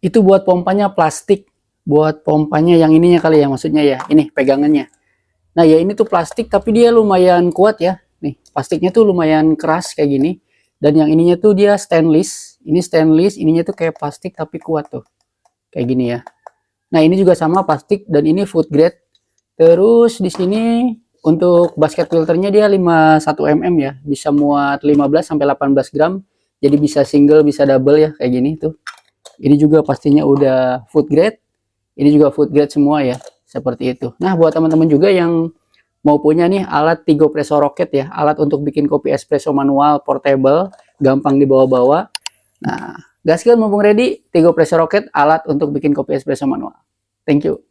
Itu buat pompanya plastik. Buat pompanya yang ininya kali ya, maksudnya ya. Ini pegangannya. Nah ya ini tuh plastik tapi dia lumayan kuat ya. Nih plastiknya tuh lumayan keras kayak gini. Dan yang ininya tuh dia stainless. Ini stainless, ininya tuh kayak plastik tapi kuat tuh. Kayak gini ya. Nah ini juga sama plastik dan ini food grade. Terus di sini untuk basket filternya dia 51 mm ya. Bisa muat 15 sampai 18 gram. Jadi bisa single, bisa double ya kayak gini tuh. Ini juga pastinya udah food grade. Ini juga food grade semua ya. Seperti itu. Nah buat teman-teman juga yang mau punya nih alat Tigo Presso Rocket ya, alat untuk bikin kopi espresso manual portable, gampang dibawa-bawa. Nah, gaskeun mumpung ready, Tigo Presso Rocket alat untuk bikin kopi espresso manual. Thank you.